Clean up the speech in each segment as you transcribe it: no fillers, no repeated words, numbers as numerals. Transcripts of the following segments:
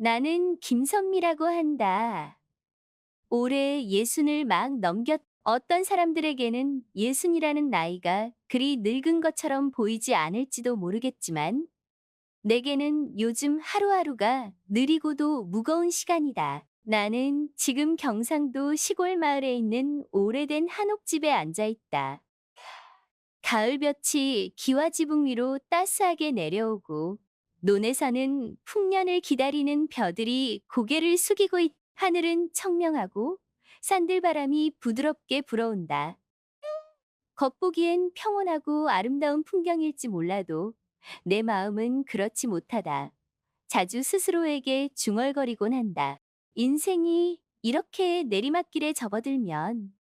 나는 김선미라고 한다. 올해 예순을 막 넘겼. 어떤 사람들에게는 예순이라는 나이가 그리 늙은 것처럼 보이지 않을지도 모르겠지만 내게는 요즘 하루하루가 느리고도 무거운 시간이다. 나는 지금 경상도 시골 마을에 있는 오래된 한옥집에 앉아 있다. 가을볕이 기와지붕 위로 따스하게 내려오고 논에서는 풍년을 기다리는 벼들이 고개를 숙이고 하늘은 청명하고 산들바람이 부드럽게 불어온다. 겉보기엔 평온하고 아름다운 풍경일지 몰라도 내 마음은 그렇지 못하다. 자주 스스로에게 중얼거리곤 한다. 인생이 이렇게 내리막길에 접어들면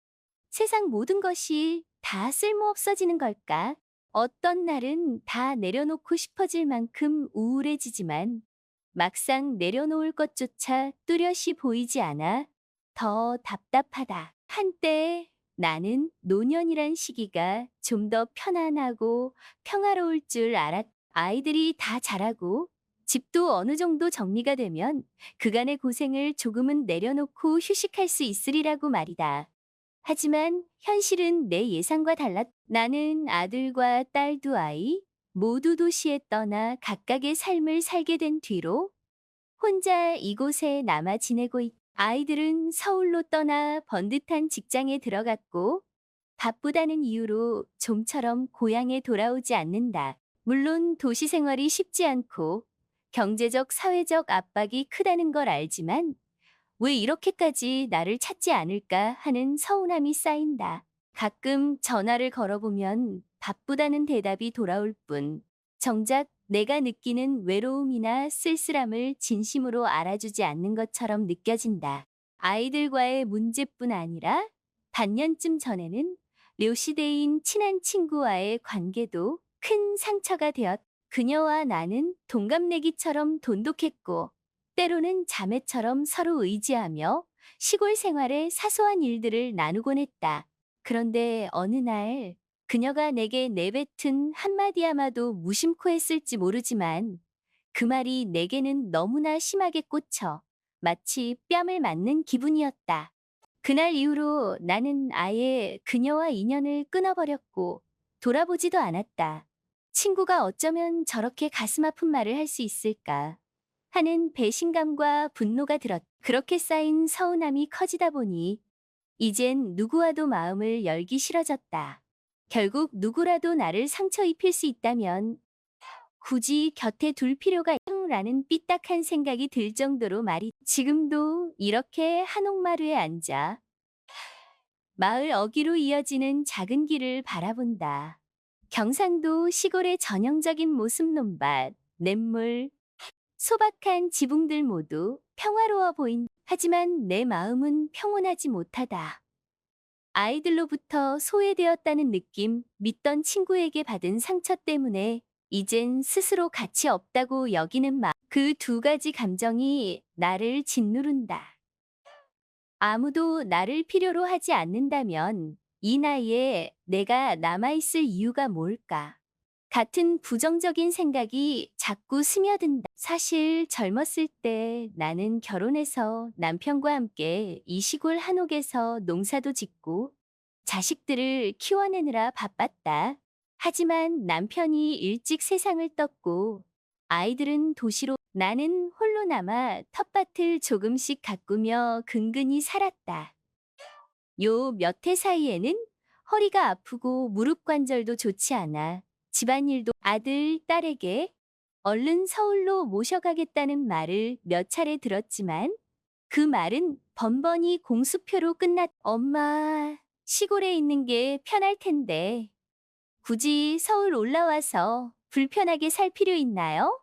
세상 모든 것이 다 쓸모없어지는 걸까? 어떤 날은 다 내려놓고 싶어질 만큼 우울해지지만 막상 내려놓을 것조차 뚜렷이 보이지 않아 더 답답하다. 한때 나는 노년이란 시기가 좀 더 편안하고 평화로울 줄 알았. 아이들이 다 자라고 집도 어느 정도 정리가 되면 그간의 고생을 조금은 내려놓고 휴식할 수 있으리라고 말이다. 하지만 현실은 내 예상과 달랐. 나는 아들과 딸 두 아이 모두 도시에 떠나 각각의 삶을 살게 된 뒤로 혼자 이곳에 남아 지내고 아이들은 서울로 떠나 번듯한 직장에 들어갔고 바쁘다는 이유로 좀처럼 고향에 돌아오지 않는다. 물론 도시 생활이 쉽지 않고 경제적, 사회적 압박이 크다는 걸 알지만 왜 이렇게까지 나를 찾지 않을까 하는 서운함이 쌓인다. 가끔 전화를 걸어보면 바쁘다는 대답이 돌아올 뿐, 정작 내가 느끼는 외로움이나 쓸쓸함을 진심으로 알아주지 않는 것처럼 느껴진다. 아이들과의 문제뿐 아니라 반년쯤 전에는 료시대인 친한 친구와의 관계도 큰 상처가 되었. 그녀와 나는 동갑내기처럼 돈독했고 때로는 자매처럼 서로 의지하며 시골 생활의 사소한 일들을 나누곤 했다. 그런데 어느 날 그녀가 내게 내뱉은 한마디야마도 무심코 했을지 모르지만 그 말이 내게는 너무나 심하게 꽂혀 마치 뺨을 맞는 기분이었다. 그날 이후로 나는 아예 그녀와 인연을 끊어버렸고 돌아보지도 않았다. 친구가 어쩌면 저렇게 가슴 아픈 말을 할 수 있을까 하는 배신감과 분노가 들었. 그렇게 쌓인 서운함이 커지다 보니 이젠 누구와도 마음을 열기 싫어졌다. 결국 누구라도 나를 상처 입힐 수 있다면 굳이 곁에 둘 필요가 라는 삐딱한 생각이 들 정도로 말이. 지금도 이렇게 한옥마루에 앉아 마을 어귀로 이어지는 작은 길을 바라본다. 경상도 시골의 전형적인 모습 논밭, 냇물, 소박한 지붕들 모두 평화로워 보인. 하지만 내 마음은 평온하지 못하다. 아이들로부터 소외되었다는 느낌, 믿던 친구에게 받은 상처 때문에 이젠 스스로 가치 없다고 여기는 마음. 그 두 가지 감정이 나를 짓누른다. 아무도 나를 필요로 하지 않는다면 이 나이에 내가 남아있을 이유가 뭘까? 같은 부정적인 생각이 자꾸 스며든다. 사실 젊었을 때 나는 결혼해서 남편과 함께 이 시골 한옥에서 농사도 짓고 자식들을 키워내느라 바빴다. 하지만 남편이 일찍 세상을 떴고 아이들은 도시로. 나는 홀로 남아 텃밭을 조금씩 가꾸며 근근히 살았다. 요 몇 해 사이에는 허리가 아프고 무릎 관절도 좋지 않아 집안일도. 아들, 딸에게 얼른 서울로 모셔가겠다는 말을 몇 차례 들었지만 그 말은 번번이 공수표로 끝났. 엄마, 시골에 있는 게 편할 텐데 굳이 서울 올라와서 불편하게 살 필요 있나요?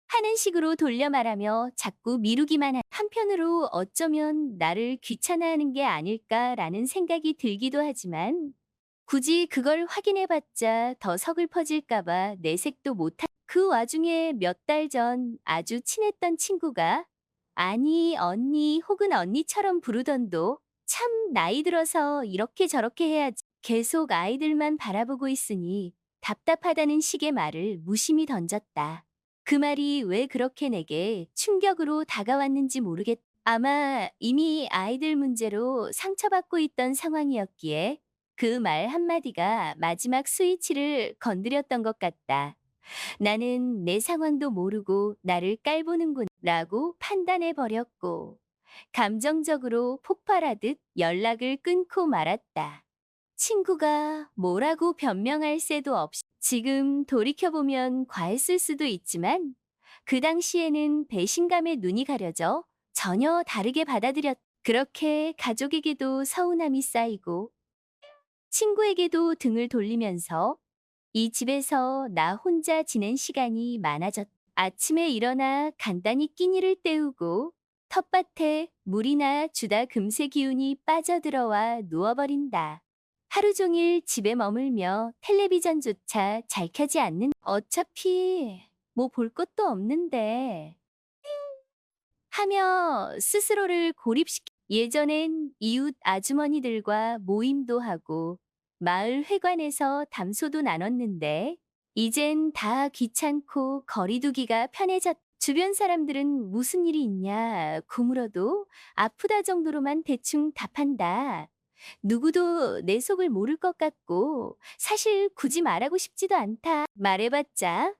하는 식으로 돌려 말하며 자꾸 미루기만 한편으로 어쩌면 나를 귀찮아하는 게 아닐까라는 생각이 들기도 하지만 굳이 그걸 확인해봤자 더 서글퍼질까봐 내색도 못하. 그 와중에 몇 달 전 아주 친했던 친구가 아니 언니 혹은 언니처럼 부르던도 참 나이 들어서 이렇게 저렇게 해야지. 계속 아이들만 바라보고 있으니 답답하다는 식의 말을 무심히 던졌다. 그 말이 왜 그렇게 내게 충격으로 다가왔는지 모르겠. 아마 이미 아이들 문제로 상처받고 있던 상황이었기에 그 말 한마디가 마지막 스위치를 건드렸던 것 같다. 나는 내 상황도 모르고 나를 깔보는군 라고 판단해 버렸고, 감정적으로 폭발하듯 연락을 끊고 말았다. 친구가 뭐라고 변명할 새도 없이. 지금 돌이켜보면 과했을 수도 있지만 그 당시에는 배신감에 눈이 가려져 전혀 다르게 받아들였. 그렇게 가족에게도 서운함이 쌓이고 친구에게도 등을 돌리면서 이 집에서 나 혼자 지낸 시간이 많아졌. 아침에 일어나 간단히 끼니를 때우고 텃밭에 물이나 주다 금세 기운이 빠져들어와 누워버린다. 하루 종일 집에 머물며 텔레비전조차 잘 켜지 않는. 어차피 뭐 볼 것도 없는데 하며 스스로를 고립시키. 예전엔 이웃 아주머니들과 모임도 하고 마을 회관에서 담소도 나눴는데 이젠 다 귀찮고 거리두기가 편해졌. 주변 사람들은 무슨 일이 있냐 구물어도 아프다 정도로만 대충 답한다. 누구도 내 속을 모를 것 같고 사실 굳이 말하고 싶지도 않다. 말해봤자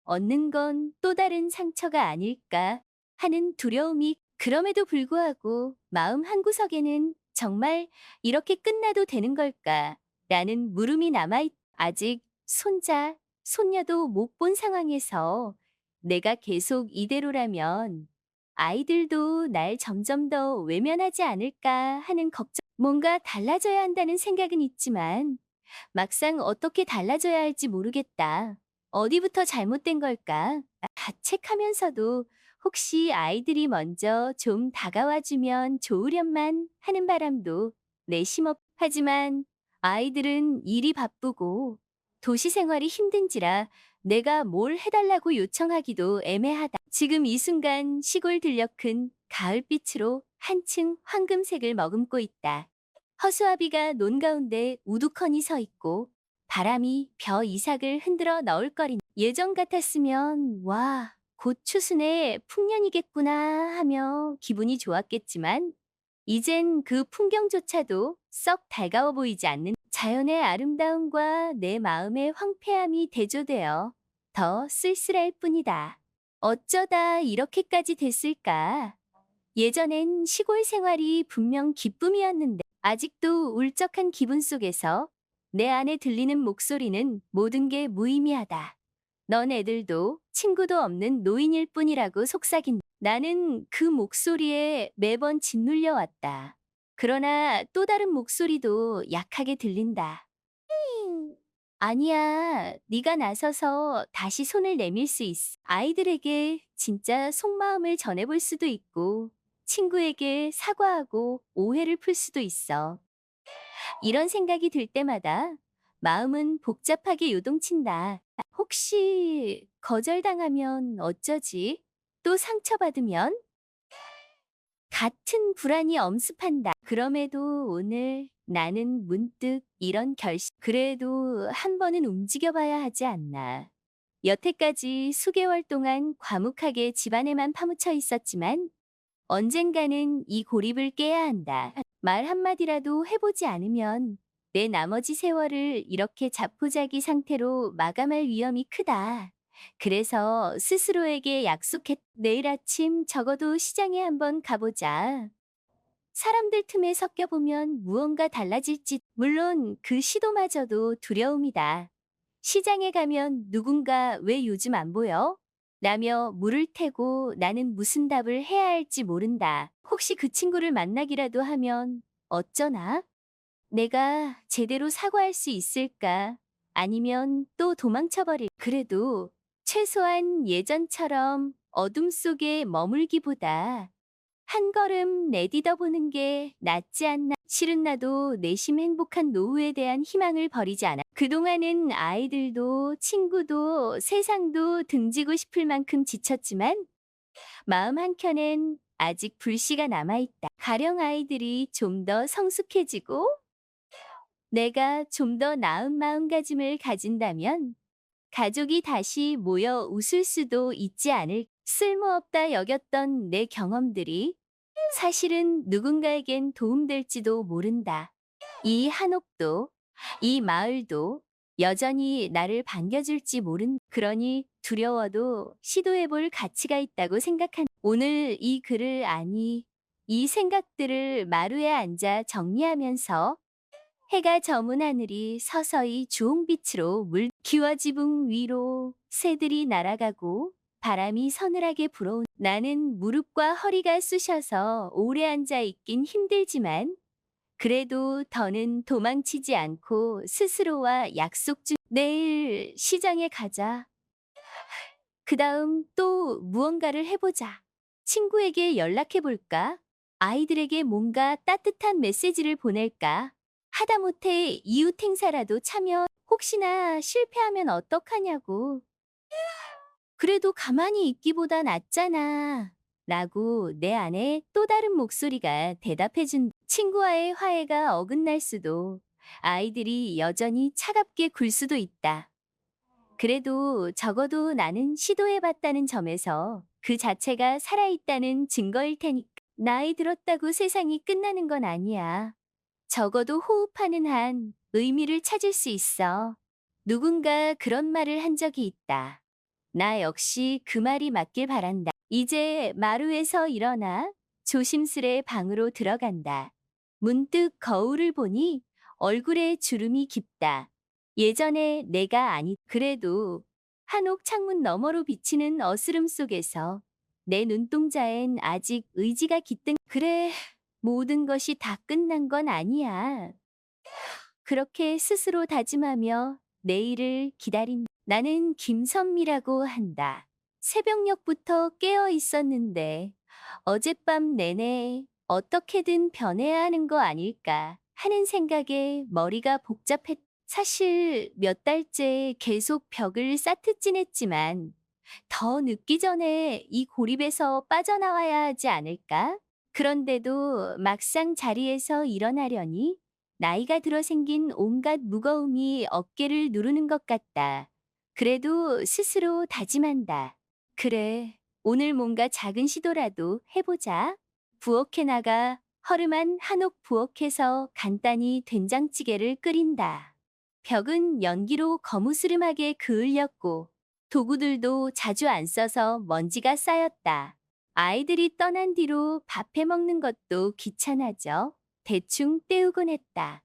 얻는 건 또 다른 상처가 아닐까 하는 두려움이. 그럼에도 불구하고 마음 한구석에는 정말 이렇게 끝나도 되는 걸까 라는 물음이 남아있. 아직 손자, 손녀도 못 본 상황에서 내가 계속 이대로라면 아이들도 날 점점 더 외면하지 않을까 하는 걱정. 뭔가 달라져야 한다는 생각은 있지만 막상 어떻게 달라져야 할지 모르겠다. 어디부터 잘못된 걸까? 자책하면서도 혹시 아이들이 먼저 좀 다가와주면 좋으련만 하는 바람도 내심없. 하지만 아이들은 일이 바쁘고 도시 생활이 힘든지라 내가 뭘 해달라고 요청하기도 애매하다. 지금 이 순간 시골 들녘 큰 가을빛으로 한층 황금색을 머금고 있다. 허수아비가 논 가운데 우두커니 서 있고 바람이 벼 이삭을 흔들어 너울거린. 예전 같았으면 와, 곧 추수네 풍년이겠구나 하며 기분이 좋았겠지만 이젠 그 풍경조차도 썩 달가워 보이지 않는. 자연의 아름다움과 내 마음의 황폐함이 대조되어 더 쓸쓸할 뿐이다. 어쩌다 이렇게까지 됐을까? 예전엔 시골 생활이 분명 기쁨이었는데 아직도 울적한 기분 속에서 내 안에 들리는 목소리는 모든 게 무의미하다. 넌 애들도 친구도 없는 노인일 뿐이라고 속삭인. 나는 그 목소리에 매번 짓눌려 왔다. 그러나 또 다른 목소리도 약하게 들린다. 아니야, 네가 나서서 다시 손을 내밀 수 있어. 아이들에게 진짜 속마음을 전해볼 수도 있고 친구에게 사과하고 오해를 풀 수도 있어. 이런 생각이 들 때마다 마음은 복잡하게 요동친다. 혹시 거절당하면 어쩌지? 또 상처받으면? 같은 불안이 엄습한다. 그럼에도 오늘 나는 문득 이런 결심. 그래도 한 번은 움직여봐야 하지 않나. 여태까지 수개월 동안 과묵하게 집안에만 파묻혀 있었지만 언젠가는 이 고립을 깨야 한다. 말 한마디라도 해보지 않으면 내 나머지 세월을 이렇게 자포자기 상태로 마감할 위험이 크다. 그래서 스스로에게 약속했. 내일 아침 적어도 시장에 한번 가보자. 사람들 틈에 섞여보면 무언가 달라질지. 물론 그 시도마저도 두려움이다. 시장에 가면 누군가 왜 요즘 안 보여? 라며 물을 테고 나는 무슨 답을 해야 할지 모른다. 혹시 그 친구를 만나기라도 하면 어쩌나? 내가 제대로 사과할 수 있을까? 아니면 또 도망쳐버릴. 그래도 최소한 예전처럼 어둠 속에 머물기보다 한 걸음 내디뎌 보는 게 낫지 않나. 실은 나도 내심 행복한 노후에 대한 희망을 버리지 않아. 그동안은 아이들도 친구도 세상도 등지고 싶을 만큼 지쳤지만 마음 한켠엔 아직 불씨가 남아있다. 가령 아이들이 좀 더 성숙해지고 내가 좀 더 나은 마음가짐을 가진다면 가족이 다시 모여 웃을 수도 있지 않을 쓸모없다 여겼던 내 경험들이 사실은 누군가에겐 도움될지도 모른다. 이 한옥도, 이 마을도 여전히 나를 반겨줄지 그러니 두려워도 시도해볼 가치가 있다고 오늘 이 글을 이 생각들을 마루에 앉아 정리하면서 해가 저문 하늘이 서서히 주홍빛으로 기와 지붕 위로 새들이 날아가고 바람이 서늘하게 불어온 나는 무릎과 허리가 쑤셔서 오래 앉아 있긴 힘들지만 그래도 더는 도망치지 않고 스스로와 약속 중 내일 시장에 가자. 그다음 또 무언가를 해보자. 친구에게 연락해 볼까? 아이들에게 뭔가 따뜻한 메시지를 보낼까? 하다못해 이웃 행사라도 혹시나 실패하면 어떡하냐고. 그래도 가만히 있기보다 낫잖아. 라고 내 안에 또 다른 목소리가 대답해준 친구와의 화해가 어긋날 수도 아이들이 여전히 차갑게 굴 수도 있다. 그래도 적어도 나는 시도해봤다는 점에서 그 자체가 살아있다는 증거일 테니까. 나이 들었다고 세상이 끝나는 건 아니야. 적어도 호흡하는 한 의미를 찾을 수 있어. 누군가 그런 말을 한 적이 있다. 나 역시 그 말이 맞길 바란다. 이제 마루에서 일어나 조심스레 방으로 들어간다. 문득 거울을 보니 얼굴에 주름이 깊다. 예전에 내가 그래도 한옥 창문 너머로 비치는 어스름 속에서 내 눈동자엔 아직 의지가 그래, 모든 것이 다 끝난 건 아니야. 그렇게 스스로 다짐하며 내일을 나는 김선미라고 한다. 새벽녘부터 깨어 있었는데 어젯밤 내내 어떻게든 변해야 하는 거 아닐까 하는 생각에 머리가 사실 몇 달째 계속 벽을 쌓트찐했지만 더 늦기 전에 이 고립에서 빠져나와야 하지 않을까? 그런데도 막상 자리에서 일어나려니 나이가 들어 생긴 온갖 무거움이 어깨를 누르는 것 같다. 그래도 스스로 다짐한다. 그래, 오늘 뭔가 작은 시도라도 해보자. 부엌에 나가 허름한 한옥 부엌에서 간단히 된장찌개를 끓인다. 벽은 연기로 거무스름하게 그을렸고 도구들도 자주 안 써서 먼지가 쌓였다. 아이들이 떠난 뒤로 밥 해 먹는 것도 귀찮아져 대충 때우곤 했다.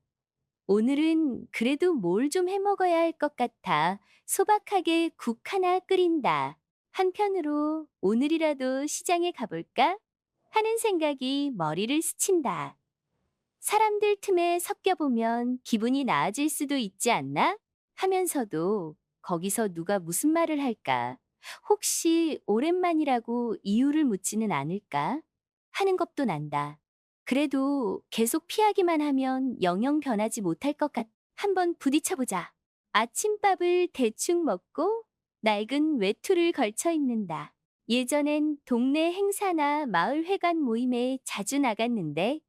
오늘은 그래도 뭘 좀 해 먹어야 할 것 같아 소박하게 국 하나 끓인다. 한편으로 오늘이라도 시장에 가볼까? 하는 생각이 머리를 스친다. 사람들 틈에 섞여보면 기분이 나아질 수도 있지 않나? 하면서도 거기서 누가 무슨 말을 할까? 혹시 오랜만이라고 이유를 묻지는 않을까? 하는 겁도 난다. 그래도 계속 피하기만 하면 영영 변하지 못할 것 한번 부딪혀보자. 아침밥을 대충 먹고 낡은 외투를 걸쳐 입는다. 예전엔 동네 행사나 마을 회관 모임에 자주 나갔는데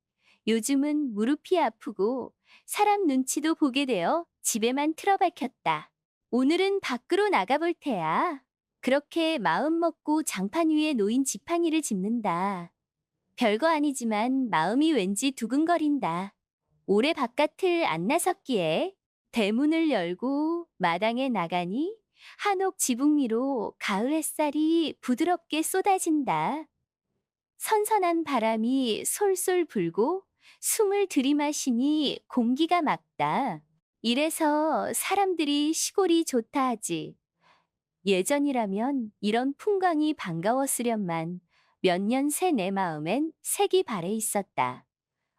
요즘은 무릎이 아프고 사람 눈치도 보게 되어 집에만 틀어박혔다. 오늘은 밖으로 나가볼 테야. 그렇게 마음 먹고 장판 위에 놓인 지팡이를 짚는다. 별거 아니지만 마음이 왠지 두근거린다. 오래 바깥을 안 나섰기에 대문을 열고 마당에 나가니 한옥 지붕 위로 가을 햇살이 부드럽게 쏟아진다. 선선한 바람이 솔솔 불고 숨을 들이마시니 공기가 맑다. 이래서 사람들이 시골이 좋다 하지. 예전이라면 이런 풍광이 반가웠으련만 몇 년 새 내 마음엔 색이 발해 있었다.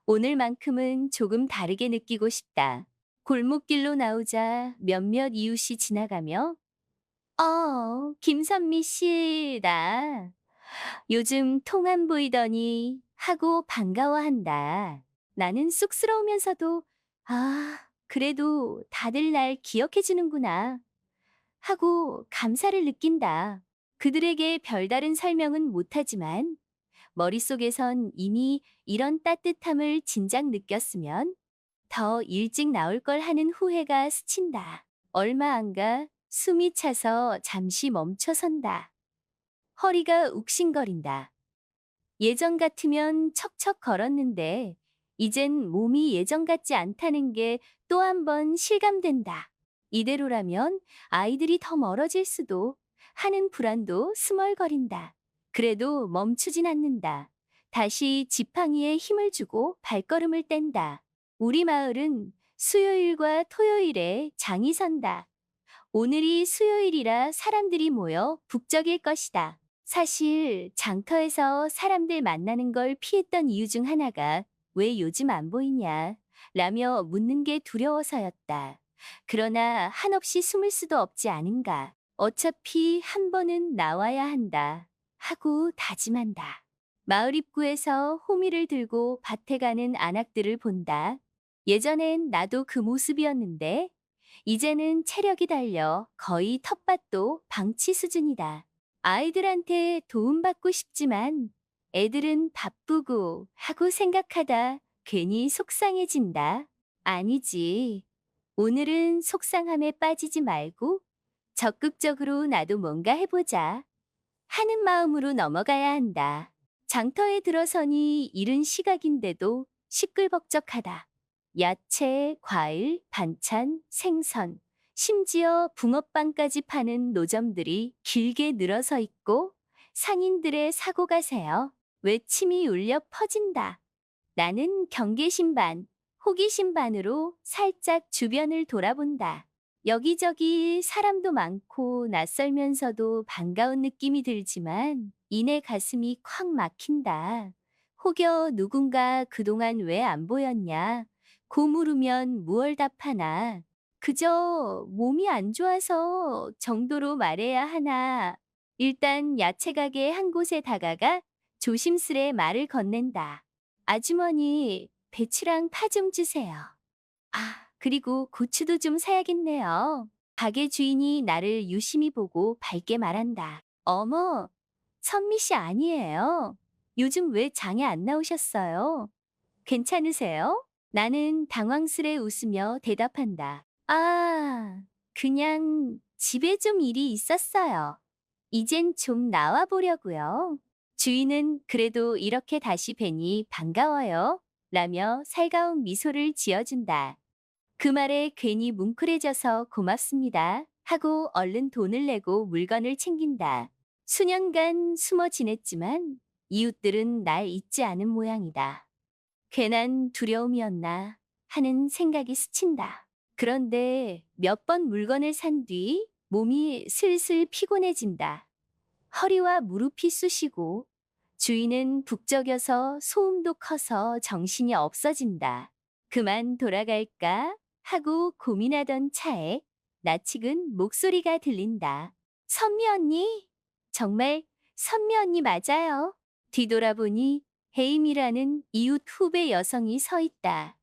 오늘만큼은 조금 다르게 느끼고 싶다. 골목길로 나오자 몇몇 이웃이 지나가며 김선미 씨다. 요즘 통 안 보이더니 하고 반가워한다. 나는 쑥스러우면서도 그래도 다들 날 기억해 주는구나 하고 감사를 느낀다. 그들에게 별다른 설명은 못하지만 머릿속에선 이미 이런 따뜻함을 진작 느꼈으면 더 일찍 나올 걸 하는 후회가 스친다. 얼마 안 가 숨이 차서 잠시 멈춰선다. 허리가 욱신거린다. 예전 같으면 척척 걸었는데 이젠 몸이 예전 같지 않다는 게 또 한 번 실감된다. 이대로라면 아이들이 더 멀어질 수도 하는 불안도 스멀거린다. 그래도 멈추진 않는다. 다시 지팡이에 힘을 주고 발걸음을 뗀다. 우리 마을은 수요일과 토요일에 장이 선다. 오늘이 수요일이라 사람들이 모여 북적일 것이다. 사실 장터에서 사람들 만나는 걸 피했던 이유 중 하나가 왜 요즘 안 보이냐 라며 묻는 게 두려워서였다. 그러나 한없이 숨을 수도 없지 않은가. 어차피 한 번은 나와야 한다 하고 다짐한다. 마을 입구에서 호미를 들고 밭에 가는 안악들을 본다. 예전엔 나도 그 모습이었는데 이제는 체력이 달려 거의 텃밭도 방치 수준이다. 아이들한테 도움받고 싶지만 애들은 바쁘고 하고 생각하다 괜히 속상해진다. 아니지. 오늘은 속상함에 빠지지 말고 적극적으로 나도 뭔가 해보자 하는 마음으로 넘어가야 한다. 장터에 들어서니 이른 시각인데도 시끌벅적하다. 야채, 과일, 반찬, 생선, 심지어 붕어빵까지 파는 노점들이 길게 늘어서 있고 상인들의 사고가 세어 외침이 울려 퍼진다. 나는 경계심 반, 호기심 반으로 살짝 주변을 돌아본다. 여기저기 사람도 많고 낯설면서도 반가운 느낌이 들지만 이내 가슴이 콱 막힌다. 혹여 누군가 그동안 왜 안 보였냐? 고 물으면 무얼 답하나? 그저 몸이 안 좋아서 정도로 말해야 하나? 일단 야채 가게 한 곳에 다가가 조심스레 말을 건넨다. 아주머니, 배추랑 파 좀 주세요. 아, 그리고 고추도 좀 사야겠네요. 가게 주인이 나를 유심히 보고 밝게 말한다. 어머, 선미 씨 아니에요? 요즘 왜 장에 안 나오셨어요? 괜찮으세요? 나는 당황스레 웃으며 대답한다. 아, 그냥 집에 좀 일이 있었어요. 이젠 좀 나와 보려고요. 주인은 그래도 이렇게 다시 뵈니 반가워요. 라며 살가운 미소를 지어준다. 그 말에 괜히 뭉클해져서 고맙습니다. 하고 얼른 돈을 내고 물건을 챙긴다. 수년간 숨어 지냈지만 이웃들은 날 잊지 않은 모양이다. 괜한 두려움이었나 하는 생각이 스친다. 그런데 몇 번 물건을 산 뒤 몸이 슬슬 피곤해진다. 허리와 무릎이 쑤시고 주인은 북적여서 소음도 커서 정신이 없어진다. 그만 돌아갈까 하고 고민하던 차에 낯익은 목소리가 들린다. 선미 언니, 정말 선미 언니 맞아요. 뒤돌아보니 해임이라는 이웃 후배 여성이 서 있다.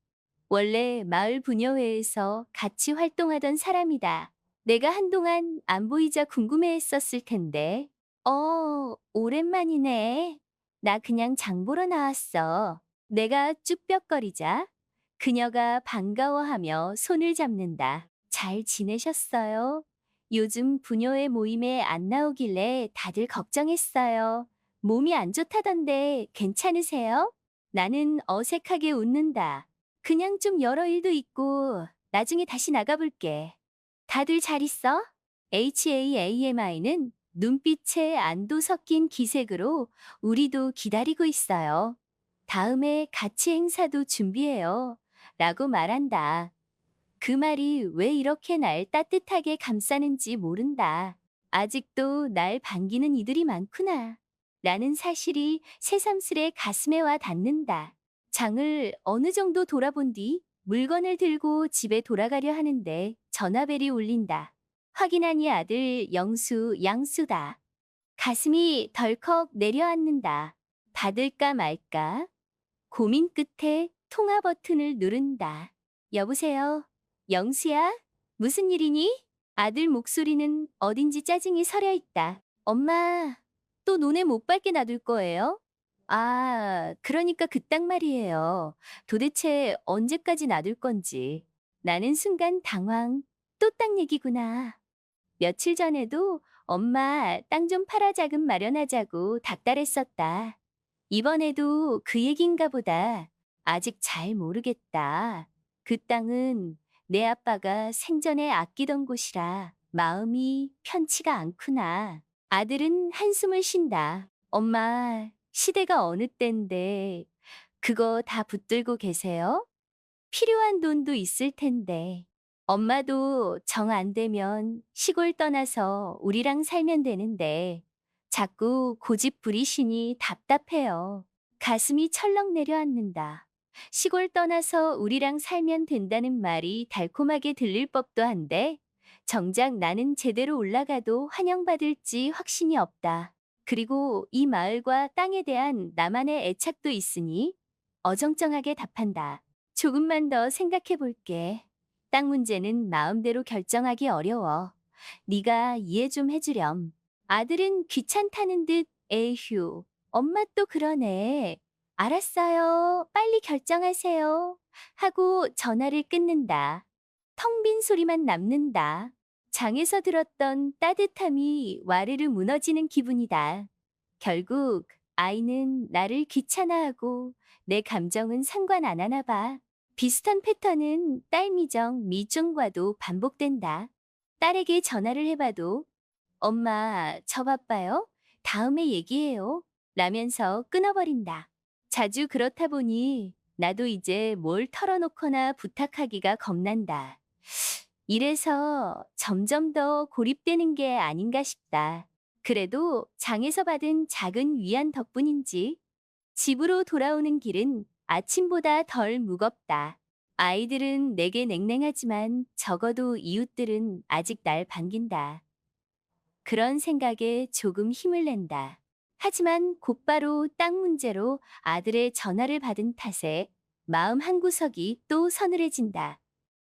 원래 마을 부녀회에서 같이 활동하던 사람이다. 내가 한동안 안 보이자 궁금해했었을 텐데. 오랜만이네. 나 그냥 장 보러 나왔어. 내가 쭈뼛거리자 그녀가 반가워하며 손을 잡는다. 잘 지내셨어요? 요즘 부녀회 모임에 안 나오길래 다들 걱정했어요. 몸이 안 좋다던데 괜찮으세요? 나는 어색하게 웃는다. 그냥 좀 여러 일도 있고 나중에 다시 나가볼게. 다들 잘 있어? HAAMI는 눈빛에 안도 섞인 기색으로 우리도 기다리고 있어요. 다음에 같이 행사도 준비해요. 라고 말한다. 그 말이 왜 이렇게 날 따뜻하게 감싸는지 모른다. 아직도 날 반기는 이들이 많구나. 라는 사실이 새삼스레 가슴에 와 닿는다. 장을 어느 정도 돌아본 뒤 물건을 들고 집에 돌아가려 하는데 전화벨이 울린다. 확인하니 아들 영수, 양수다. 가슴이 덜컥 내려앉는다. 받을까 말까? 고민 끝에 통화 버튼을 누른다. 여보세요? 영수야? 무슨 일이니? 아들 목소리는 어딘지 짜증이 서려 있다. 엄마, 또 논에 못 밟게 놔둘 거예요? 아, 그러니까 그딴 말이에요. 도대체 언제까지 놔둘 건지. 나는 순간 당황. 또 딴 얘기구나. 며칠 전에도 엄마 땅 좀 팔아 자금 마련하자고 닥달했었다. 이번에도 그 얘긴가 보다. 아직 잘 모르겠다. 그 땅은 내 아빠가 생전에 아끼던 곳이라 마음이 편치가 않구나. 아들은 한숨을 쉰다. 엄마, 시대가 어느 때인데 그거 다 붙들고 계세요? 필요한 돈도 있을 텐데. 엄마도 정 안 되면 시골 떠나서 우리랑 살면 되는데 자꾸 고집 부리시니 답답해요. 가슴이 철렁 내려앉는다. 시골 떠나서 우리랑 살면 된다는 말이 달콤하게 들릴 법도 한데 정작 나는 제대로 올라가도 환영받을지 확신이 없다. 그리고 이 마을과 땅에 대한 나만의 애착도 있으니 어정쩡하게 답한다. 조금만 더 생각해 볼게. 땅 문제는 마음대로 결정하기 어려워. 네가 이해 좀 해주렴. 아들은 귀찮다는 듯 에휴, 엄마 또 그러네. 알았어요. 빨리 결정하세요. 하고 전화를 끊는다. 텅 빈 소리만 남는다. 장에서 들었던 따뜻함이 와르르 무너지는 기분이다. 결국 아이는 나를 귀찮아하고 내 감정은 상관 안 하나 봐. 비슷한 패턴은 딸 미정, 미중과도 반복된다. 딸에게 전화를 해봐도 엄마, 저 바빠요? 다음에 얘기해요. 라면서 끊어버린다. 자주 그렇다 보니 나도 이제 뭘 털어놓거나 부탁하기가 겁난다. 이래서 점점 더 고립되는 게 아닌가 싶다. 그래도 장에서 받은 작은 위안 덕분인지 집으로 돌아오는 길은 아침보다 덜 무겁다. 아이들은 내게 냉랭하지만 적어도 이웃들은 아직 날 반긴다. 그런 생각에 조금 힘을 낸다. 하지만 곧바로 땅 문제로 아들의 전화를 받은 탓에 마음 한구석이 또 서늘해진다.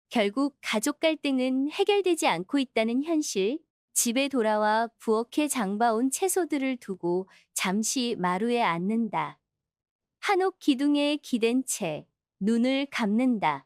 결국 가족 갈등은 해결되지 않고 있다는 현실, 집에 돌아와 부엌에 장봐온 채소들을 두고 잠시 마루에 앉는다. 한옥 기둥에 기댄 채 눈을 감는다.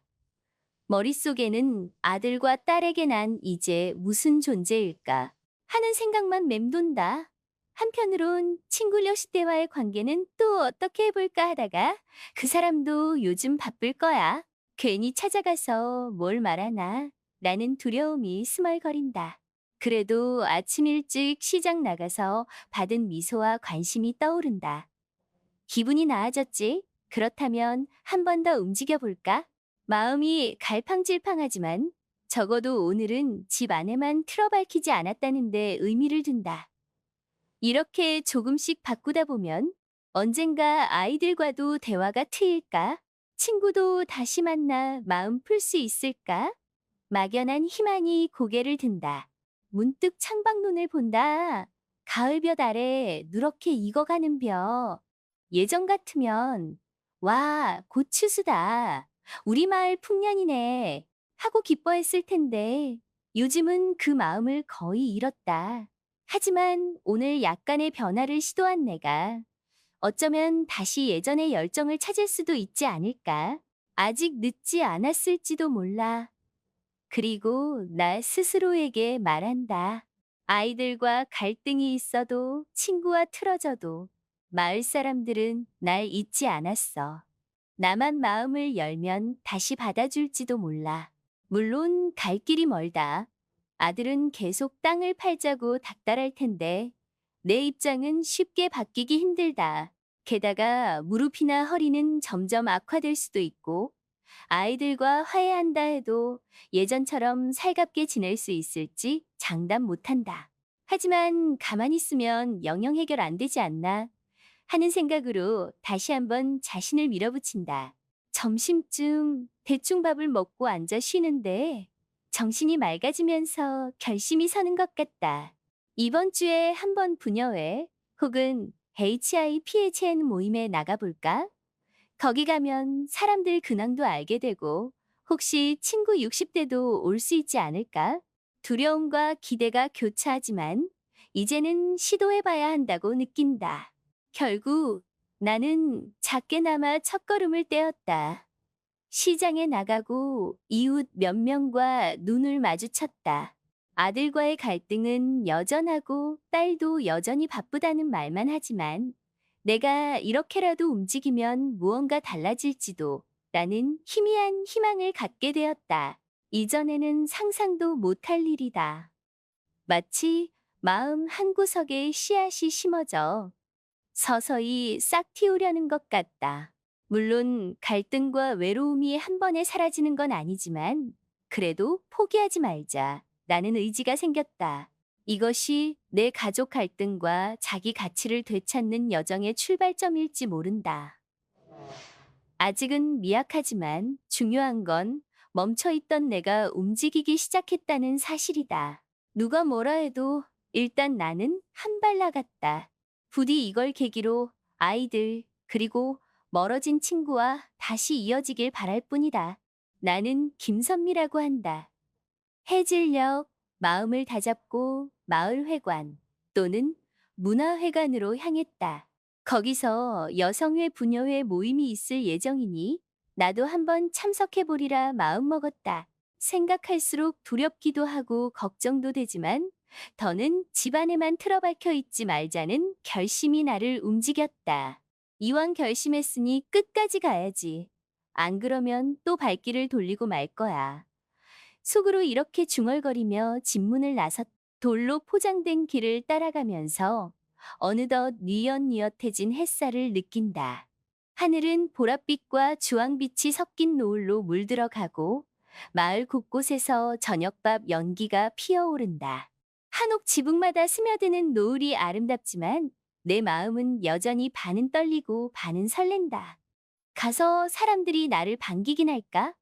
머릿속에는 아들과 딸에게 난 이제 무슨 존재일까 하는 생각만 맴돈다. 한편으론 친구 려시 때와의 관계는 또 어떻게 해볼까 하다가 그 사람도 요즘 바쁠 거야. 괜히 찾아가서 뭘 말하나 라는 두려움이 스멀거린다. 그래도 아침 일찍 시장 나가서 받은 미소와 관심이 떠오른다. 기분이 나아졌지? 그렇다면 한 번 더 움직여 볼까? 마음이 갈팡질팡하지만 적어도 오늘은 집 안에만 틀어박히지 않았다는데 의미를 둔다. 이렇게 조금씩 바꾸다 보면 언젠가 아이들과도 대화가 트일까? 친구도 다시 만나 마음 풀 수 있을까? 막연한 희망이 고개를 든다. 문득 창밖눈을 본다. 가을볕 아래 누렇게 익어가는 벼. 예전 같으면 와, 곧 추수다. 우리 마을 풍년이네. 하고 기뻐했을 텐데 요즘은 그 마음을 거의 잃었다. 하지만 오늘 약간의 변화를 시도한 내가 어쩌면 다시 예전의 열정을 찾을 수도 있지 않을까? 아직 늦지 않았을지도 몰라. 그리고 나 스스로에게 말한다. 아이들과 갈등이 있어도 친구와 틀어져도 마을 사람들은 날 잊지 않았어. 나만 마음을 열면 다시 받아줄지도 몰라. 물론 갈 길이 멀다. 아들은 계속 땅을 팔자고 닥달할 텐데 내 입장은 쉽게 바뀌기 힘들다. 게다가 무릎이나 허리는 점점 악화될 수도 있고 아이들과 화해한다 해도 예전처럼 살갑게 지낼 수 있을지 장담 못한다. 하지만 가만히 있으면 영영 해결 안 되지 않나 하는 생각으로 다시 한번 자신을 밀어붙인다. 점심쯤 대충 밥을 먹고 앉아 쉬는데 정신이 맑아지면서 결심이 서는 것 같다. 이번 주에 한번 부녀회 혹은 HIPHN 모임에 나가볼까? 거기 가면 사람들 근황도 알게 되고 혹시 친구 60대도 올 수 있지 않을까? 두려움과 기대가 교차하지만 이제는 시도해봐야 한다고 느낀다. 결국 나는 작게나마 첫걸음을 떼었다. 시장에 나가고 이웃 몇 명과 눈을 마주쳤다. 아들과의 갈등은 여전하고 딸도 여전히 바쁘다는 말만 하지만 내가 이렇게라도 움직이면 무언가 달라질지도 라는 희미한 희망을 갖게 되었다. 이전에는 상상도 못할 일이다. 마치 마음 한구석에 씨앗이 심어져 서서히 싹 틔우려는 것 같다. 물론 갈등과 외로움이 한 번에 사라지는 건 아니지만 그래도 포기하지 말자 라는 의지가 생겼다. 이것이 내 가족 갈등과 자기 가치를 되찾는 여정의 출발점일지 모른다. 아직은 미약하지만 중요한 건 멈춰있던 내가 움직이기 시작했다는 사실이다. 누가 뭐라 해도 일단 나는 한 발 나갔다. 부디 이걸 계기로 아이들, 그리고 멀어진 친구와 다시 이어지길 바랄 뿐이다. 나는 김선미라고 한다. 해질녘 마음을 다잡고 마을회관 또는 문화회관으로 향했다. 거기서 여성회 부녀회 모임이 있을 예정이니 나도 한번 참석해보리라 마음먹었다. 생각할수록 두렵기도 하고 걱정도 되지만 더는 집안에만 틀어박혀 있지 말자는 결심이 나를 움직였다. 이왕 결심했으니 끝까지 가야지. 안 그러면 또 발길을 돌리고 말 거야. 속으로 이렇게 중얼거리며 집문을 나섰 돌로 포장된 길을 따라가면서 어느덧 뉘엿뉘엿해진 햇살을 느낀다. 하늘은 보랏빛과 주황빛이 섞인 노을로 물들어가고 마을 곳곳에서 저녁밥 연기가 피어오른다. 한옥 지붕마다 스며드는 노을이 아름답지만 내 마음은 여전히 반은 떨리고 반은 설렌다. 가서 사람들이 나를 반기긴 할까?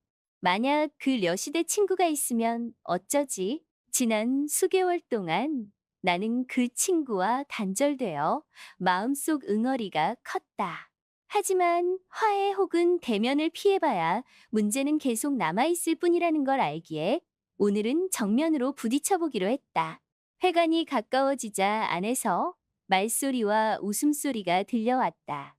만약 그 여시대 친구가 있으면 어쩌지? 지난 수개월 동안 나는 그 친구와 단절되어 마음속 응어리가 컸다. 하지만 화해 혹은 대면을 피해봐야 문제는 계속 남아있을 뿐이라는 걸 알기에 오늘은 정면으로 부딪혀보기로 했다. 회관이 가까워지자 안에서 말소리와 웃음소리가 들려왔다.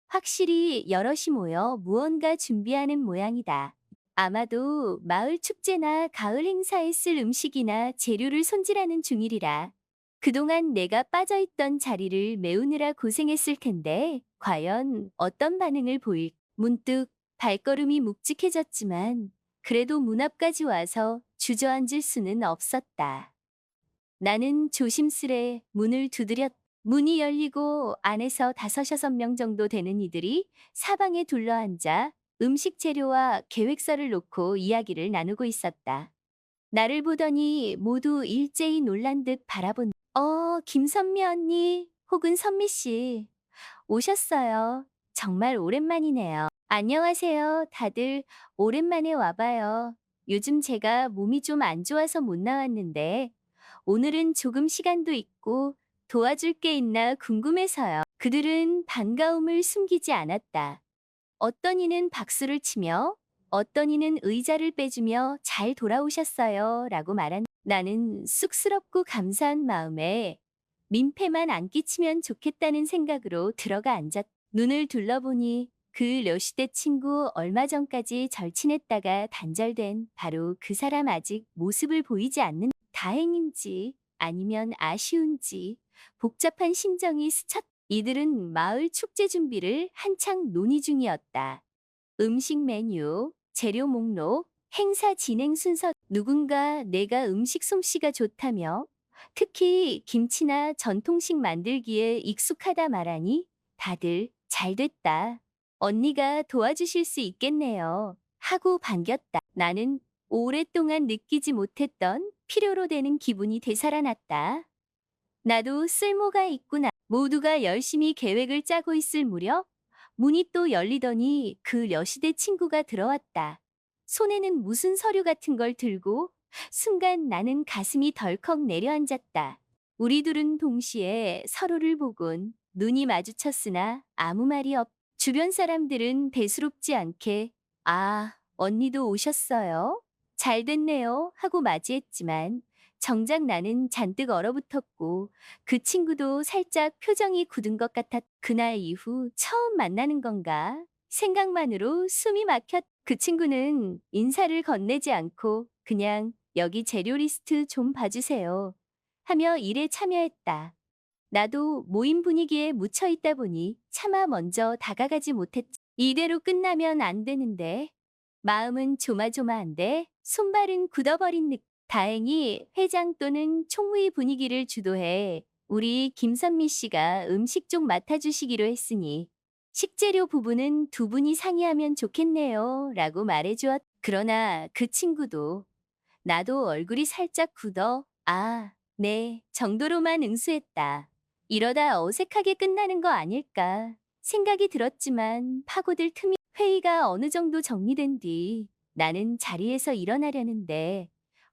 확실히 여럿이 모여 무언가 준비하는 모양이다. 아마도 마을 축제나 가을 행사에 쓸 음식이나 재료를 손질하는 중이리라. 그동안 내가 빠져있던 자리를 메우느라 고생했을 텐데 과연 어떤 반응을 보일? 문득 발걸음이 묵직해졌지만 그래도 문 앞까지 와서 주저앉을 수는 없었다. 나는 조심스레 문을 두드렸다. 문이 열리고 안에서 5~6명 정도 되는 이들이 사방에 둘러앉아 음식 재료와 계획서를 놓고 이야기를 나누고 있었다. 나를 보더니 모두 일제히 놀란 듯 바라본 김선미 언니 혹은 선미 씨 오셨어요. 정말 오랜만이네요. 안녕하세요. 다들 오랜만에 와봐요. 요즘 제가 몸이 좀 안 좋아서 못 나왔는데 오늘은 조금 시간도 있고 도와줄 게 있나 궁금해서요. 그들은 반가움을 숨기지 않았다. 어떤 이는 박수를 치며 어떤 이는 의자를 빼주며 잘 돌아오셨어요 라고 말한 나는 쑥스럽고 감사한 마음에 민폐만 안 끼치면 좋겠다는 생각으로 들어가 앉았. 눈을 둘러보니 그 려시대 친구 얼마 전까지 절친했다가 단절된 바로 그 사람 아직 모습을 보이지 않는 다행인지 아니면 아쉬운지 복잡한 심정이 스쳤. 이들은 마을 축제 준비를 한창 논의 중이었다. 음식 메뉴, 재료 목록, 행사 진행 순서, 누군가 내가 음식 솜씨가 좋다며 특히 김치나 전통식 만들기에 익숙하다 말하니 다들 잘 됐다. 언니가 도와주실 수 있겠네요. 하고 반겼다. 나는 오랫동안 느끼지 못했던 필요로 되는 기분이 되살아났다. 나도 쓸모가 있구나. 모두가 열심히 계획을 짜고 있을 무렵 문이 또 열리더니 그 여시대 친구가 들어왔다. 손에는 무슨 서류 같은 걸 들고 순간 나는 가슴이 덜컥 내려앉았다. 우리 둘은 동시에 서로를 보곤 눈이 마주쳤으나 아무 말이 없. 주변 사람들은 대수롭지 않게 아, 언니도 오셨어요? 잘 됐네요 하고 맞이했지만 정작 나는 잔뜩 얼어붙었고 그 친구도 살짝 표정이 굳은 것 같았. 그날 이후 처음 만나는 건가? 생각만으로 숨이 막혔. 그 친구는 인사를 건네지 않고 그냥 여기 재료 리스트 좀 봐주세요. 하며 일에 참여했다. 나도 모임 분위기에 묻혀 있다 보니 차마 먼저 다가가지 못했지. 이대로 끝나면 안 되는데. 마음은 조마조마한데 손발은 굳어버린 느낌. 다행히 회장 또는 총무의 분위기를 주도해 우리 김선미 씨가 음식 쪽 맡아주시기로 했으니 식재료 부분은 두 분이 상의하면 좋겠네요. 라고 말해주었. 그러나 그 친구도 나도 얼굴이 살짝 굳어 아, 네 정도로만 응수했다. 이러다 어색하게 끝나는 거 아닐까 생각이 들었지만 파고들 틈이 회의가 어느 정도 정리된 뒤 나는 자리에서 일어나려는데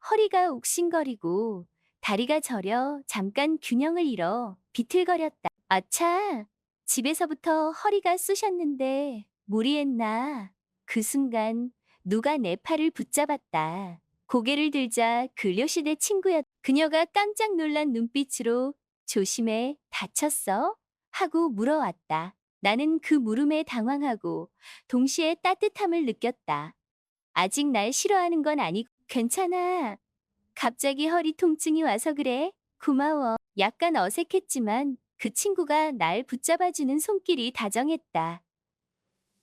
허리가 욱신거리고 다리가 저려 잠깐 균형을 잃어 비틀거렸다. 아차! 집에서부터 허리가 쑤셨는데 무리했나? 그 순간 누가 내 팔을 붙잡았다. 고개를 들자 근료시대 친구였. 그녀가 깜짝 놀란 눈빛으로 조심해, 다쳤어? 하고 물어왔다. 나는 그 물음에 당황하고 동시에 따뜻함을 느꼈다. 아직 날 싫어하는 건 아니고 괜찮아. 갑자기 허리 통증이 와서 그래. 고마워. 약간 어색했지만 그 친구가 날 붙잡아주는 손길이 다정했다.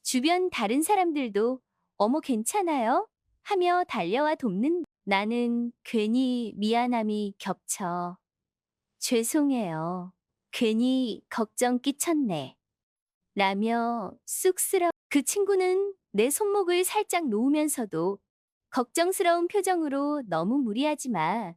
주변 다른 사람들도 어머 괜찮아요? 하며 달려와 돕는 나는 괜히 미안함이 겹쳐. 죄송해요. 괜히 걱정 끼쳤네. 라며 쑥스러. 그 친구는 내 손목을 살짝 놓으면서도 걱정스러운 표정으로 너무 무리하지 마.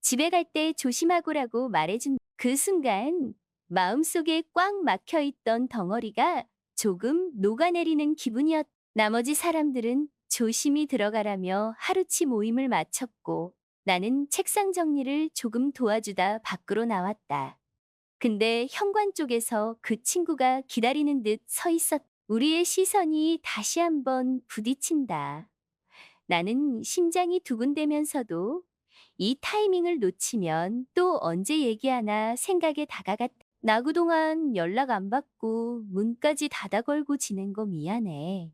집에 갈 때 조심하고라고 말해준 그 순간 마음속에 꽉 막혀 있던 덩어리가 조금 녹아내리는 기분이었. 나머지 사람들은 조심히 들어가라며 하루치 모임을 마쳤고 나는 책상 정리를 조금 도와주다 밖으로 나왔다. 근데 현관 쪽에서 그 친구가 기다리는 듯 서 있었. 우리의 시선이 다시 한번 부딪힌다. 나는 심장이 두근대면서도 이 타이밍을 놓치면 또 언제 얘기하나 생각에 다가갔다. 나 그동안 연락 안 받고 문까지 닫아 걸고 지낸 거 미안해.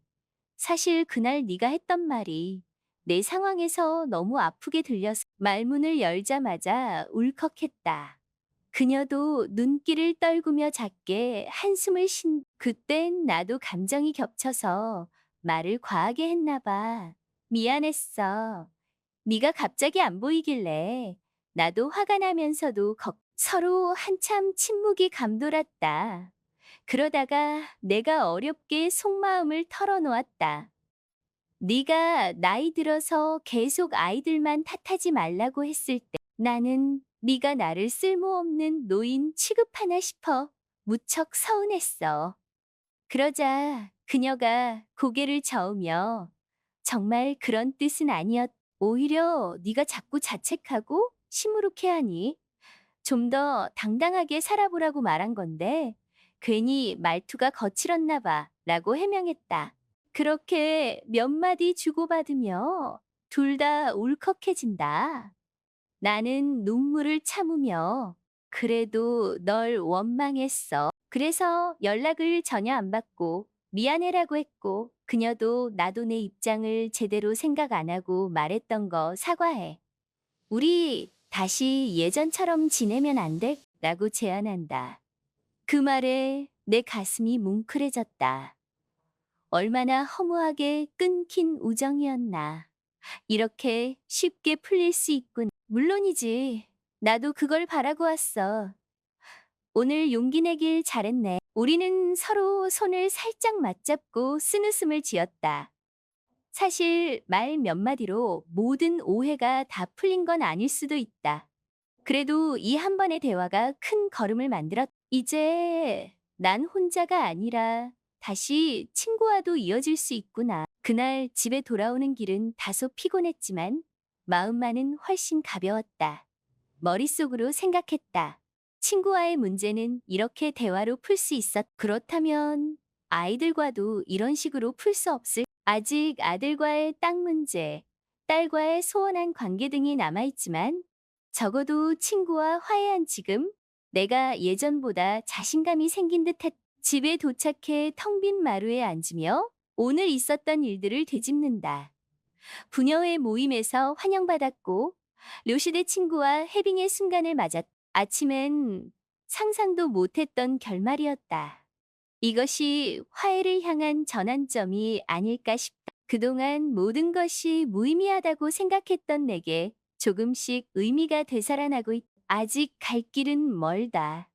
사실 그날 네가 했던 말이 내 상황에서 너무 아프게 들려서 말문을 열자마자 울컥했다. 그녀도 눈길을 떨구며 작게 한숨을 그땐 나도 감정이 겹쳐서 말을 과하게 했나 봐. 미안했어. 네가 갑자기 안 보이길래 나도 화가 나면서도 서로 한참 침묵이 감돌았다. 그러다가 내가 어렵게 속마음을 털어놓았다. 네가 나이 들어서 계속 아이들만 탓하지 말라고 했을 때 나는 네가 나를 쓸모없는 노인 취급하나 싶어 무척 서운했어. 그러자 그녀가 고개를 저으며 정말 그런 뜻은 아니었. 오히려 네가 자꾸 자책하고 시무룩해하니 좀 더 당당하게 살아보라고 말한 건데 괜히 말투가 거칠었나 봐 라고 해명했다. 그렇게 몇 마디 주고받으며 둘 다 울컥해진다. 나는 눈물을 참으며 그래도 널 원망했어. 그래서 연락을 전혀 안 받고 미안해라고 했고 그녀도 나도 내 입장을 제대로 생각 안 하고 말했던 거 사과해. 우리 다시 예전처럼 지내면 안 돼? 라고 제안한다. 그 말에 내 가슴이 뭉클해졌다. 얼마나 허무하게 끊긴 우정이었나. 이렇게 쉽게 풀릴 수 있군. 물론이지. 나도 그걸 바라고 왔어. 오늘 용기 내길 잘했네. 우리는 서로 손을 살짝 맞잡고 쓴웃음을 지었다. 사실 말 몇 마디로 모든 오해가 다 풀린 건 아닐 수도 있다. 그래도 이 한 번의 대화가 큰 걸음을 만들었. 이제 난 혼자가 아니라 다시 친구와도 이어질 수 있구나. 그날 집에 돌아오는 길은 다소 피곤했지만 마음만은 훨씬 가벼웠다. 머릿속으로 생각했다. 친구와의 문제는 이렇게 대화로 풀 수 있었. 그렇다면 아이들과도 이런 식으로 풀 수 없을. 아직 아들과의 땅 문제, 딸과의 소원한 관계 등이 남아있지만 적어도 친구와 화해한 지금 내가 예전보다 자신감이 생긴 듯했. 집에 도착해 텅 빈 마루에 앉으며 오늘 있었던 일들을 되짚는다. 부녀회 모임에서 환영받았고 료시드 친구와 해빙의 순간을 맞았. 아침엔 상상도 못했던 결말이었다. 이것이 화해를 향한 전환점이 아닐까 싶다. 그동안 모든 것이 무의미하다고 생각했던 내게 조금씩 의미가 되살아나고 아직 갈 길은 멀다.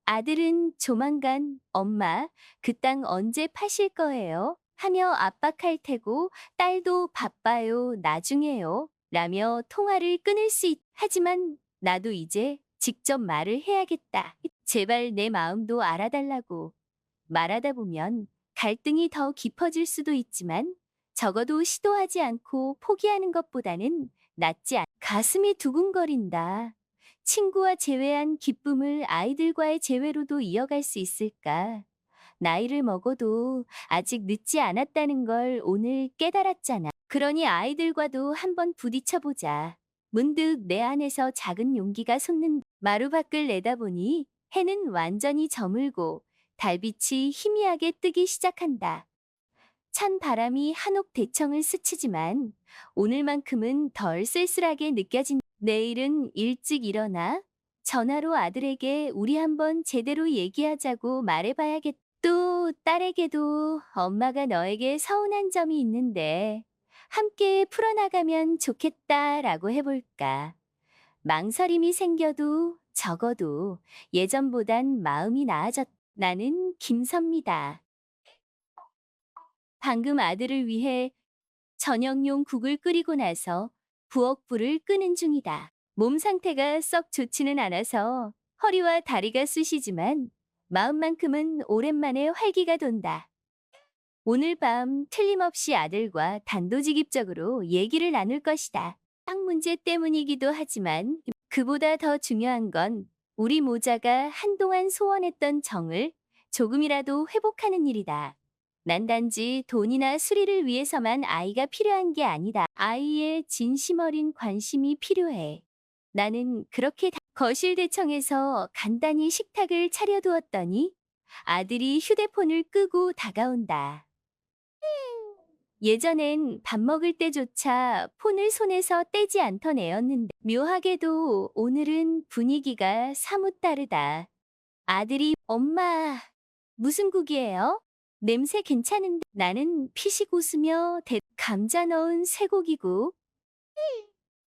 아들은 조만간 엄마, 그 땅 언제 파실 거예요? 하며 압박할 테고 딸도 바빠요, 나중에요. 라며 통화를 끊을 수 하지만 나도 이제 직접 말을 해야겠다. 제발 내 마음도 알아달라고. 말하다 보면 갈등이 더 깊어질 수도 있지만 적어도 시도하지 않고 포기하는 것보다는 낫지 않. 가슴이 두근거린다. 친구와 재회한 기쁨을 아이들과의 재회로도 이어갈 수 있을까? 나이를 먹어도 아직 늦지 않았다는 걸 오늘 깨달았잖아. 그러니 아이들과도 한번 부딪혀보자. 문득 내 안에서 작은 용기가 솟는 마루 밖을 내다보니 해는 완전히 저물고 달빛이 희미하게 뜨기 시작한다. 찬 바람이 한옥 대청을 스치지만 오늘만큼은 덜 쓸쓸하게 느껴진. 내일은 일찍 일어나 전화로 아들에게 우리 한번 제대로 얘기하자고 말해봐야겠. 또 딸에게도 엄마가 너에게 서운한 점이 있는데 함께 풀어나가면 좋겠다라고 해볼까. 망설임이 생겨도 적어도 예전보단 마음이 나아졌. 나는 김선미다. 방금 아들을 위해 저녁용 국을 끓이고 나서 부엌불을 끄는 중이다. 몸 상태가 썩 좋지는 않아서 허리와 다리가 쑤시지만 마음만큼은 오랜만에 활기가 돈다. 오늘 밤 틀림없이 아들과 단도직입적으로 얘기를 나눌 것이다. 딱 문제 때문이기도 하지만 그보다 더 중요한 건 우리 모자가 한동안 소원했던 정을 조금이라도 회복하는 일이다. 난 단지 돈이나 수리를 위해서만 아이가 필요한 게 아니다. 아이의 진심 어린 관심이 필요해. 나는 그렇게 거실 대청에서 간단히 식탁을 차려두었더니 아들이 휴대폰을 끄고 다가온다. 예전엔 밥 먹을 때조차 폰을 손에서 떼지 않던 애였는데 묘하게도 오늘은 분위기가 사뭇 다르다. 아들이 엄마, 무슨 국이에요? 냄새 괜찮은데. 나는 피식 웃으며 감자 넣은 쇠고기고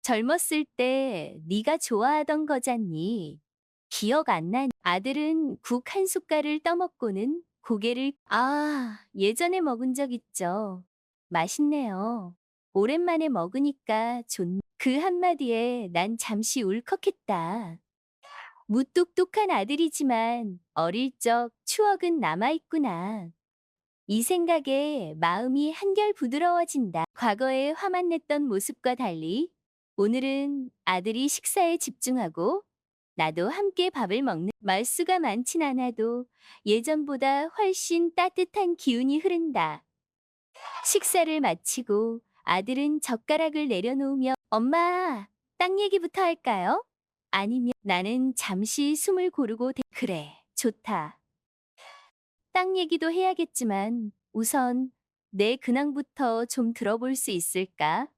젊었을 때 네가 좋아하던 거잖니. 기억 안 나니? 아들은 국 한 숟갈을 떠먹고는 고개를. 예전에 먹은 적 있죠. 맛있네요. 오랜만에 먹으니까 그 한마디에 난 잠시 울컥했다. 무뚝뚝한 아들이지만 어릴 적 추억은 남아있구나. 이 생각에 마음이 한결 부드러워진다. 과거에 화만 냈던 모습과 달리 오늘은 아들이 식사에 집중하고 나도 함께 밥을 먹는. 말수가 많진 않아도 예전보다 훨씬 따뜻한 기운이 흐른다. 식사를 마치고 아들은 젓가락을 내려놓으며 엄마, 땅 얘기부터 할까요? 아니면 나는 잠시 숨을 고르고 그래, 좋다. 땅 얘기도 해야겠지만 우선 내 근황부터 좀 들어볼 수 있을까?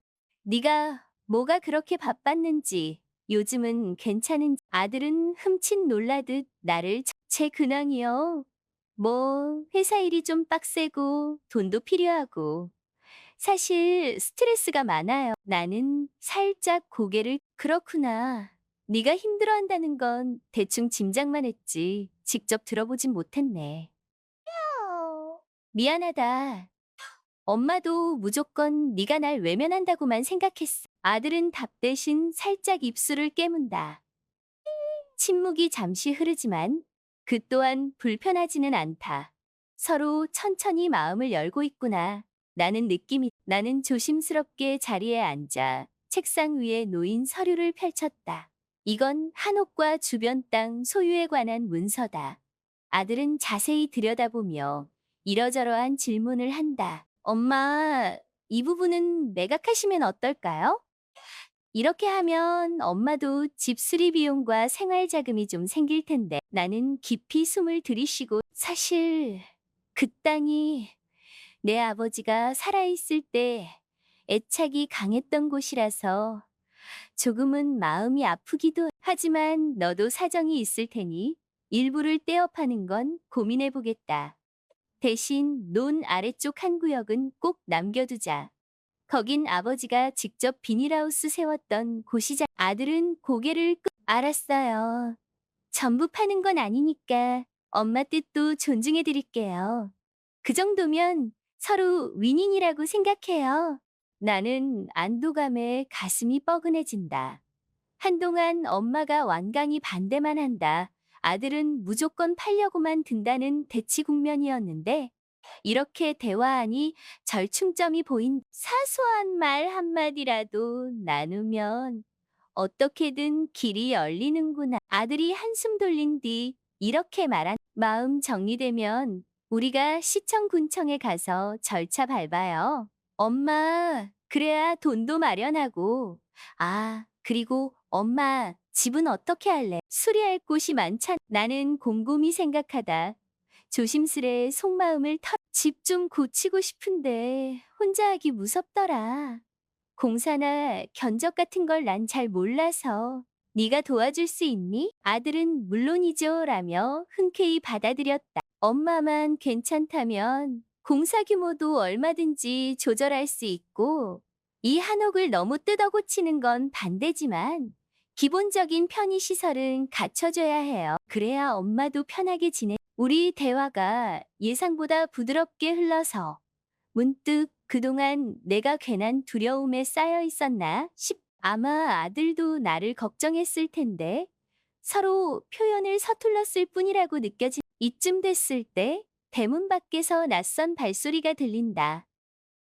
네가 뭐가 그렇게 바빴는지, 요즘은 괜찮은지. 아들은 흠칫 놀라듯 나를 제 근황이요. 뭐 회사 일이 좀 빡세고 돈도 필요하고 사실 스트레스가 많아요. 나는 살짝 고개를. 그렇구나. 네가 힘들어한다는 건 대충 짐작만 했지. 직접 들어보진 못했네. 미안하다. 엄마도 무조건 네가 날 외면한다고만 생각했어. 아들은 답 대신 살짝 입술을 깨문다. 침묵이 잠시 흐르지만 그 또한 불편하지는 않다. 서로 천천히 마음을 열고 있구나. 나는 조심스럽게 자리에 앉아 책상 위에 놓인 서류를 펼쳤다. 이건 한옥과 주변 땅 소유에 관한 문서다. 아들은 자세히 들여다보며 이러저러한 질문을 한다. 엄마, 이 부분은 매각하시면 어떨까요? 이렇게 하면 엄마도 집 수리 비용과 생활 자금이 좀 생길 텐데. 나는 깊이 숨을 들이쉬고 사실 그 땅이 내 아버지가 살아있을 때 애착이 강했던 곳이라서 조금은 마음이 아프기도 하지만 너도 사정이 있을 테니 일부를 떼어파는 건 고민해 보겠다. 대신 논 아래쪽 한 구역은 꼭 남겨두자. 거긴 아버지가 직접 비닐하우스 세웠던 곳이자. 아들은 고개를 알았어요. 전부 파는 건 아니니까 엄마 뜻도 존중해 드릴게요. 그 정도면 서로 윈윈이라고 생각해요. 나는 안도감에 가슴이 뻐근해진다. 한동안 엄마가 완강히 반대만 한다. 아들은 무조건 팔려고만 든다는 대치 국면이었는데 이렇게 대화하니 절충점이 보인. 사소한 말 한마디라도 나누면 어떻게든 길이 열리는구나. 아들이 한숨 돌린 뒤 이렇게 말한. 마음 정리되면 우리가 시청군청에 가서 절차 밟아요. 엄마, 그래야 돈도 마련하고. 아, 그리고 엄마, 집은 어떻게 할래? 수리할 곳이 많잖아. 나는 곰곰이 생각하다 조심스레 속마음을 집 좀 고치고 싶은데 혼자 하기 무섭더라. 공사나 견적 같은 걸 난 잘 몰라서. 네가 도와줄 수 있니? 아들은 물론이죠 라며 흔쾌히 받아들였다. 엄마만 괜찮다면 공사 규모도 얼마든지 조절할 수 있고 이 한옥을 너무 뜯어 고치는 건 반대지만 기본적인 편의시설은 갖춰줘야 해요. 그래야 엄마도 편하게 지내. 우리 대화가 예상보다 부드럽게 흘러서 문득 그동안 내가 괜한 두려움에 쌓여 있었나 싶. 아마 아들도 나를 걱정했을 텐데 서로 표현을 서툴렀을 뿐이라고 느껴진. 이쯤 됐을 때 대문 밖에서 낯선 발소리가 들린다.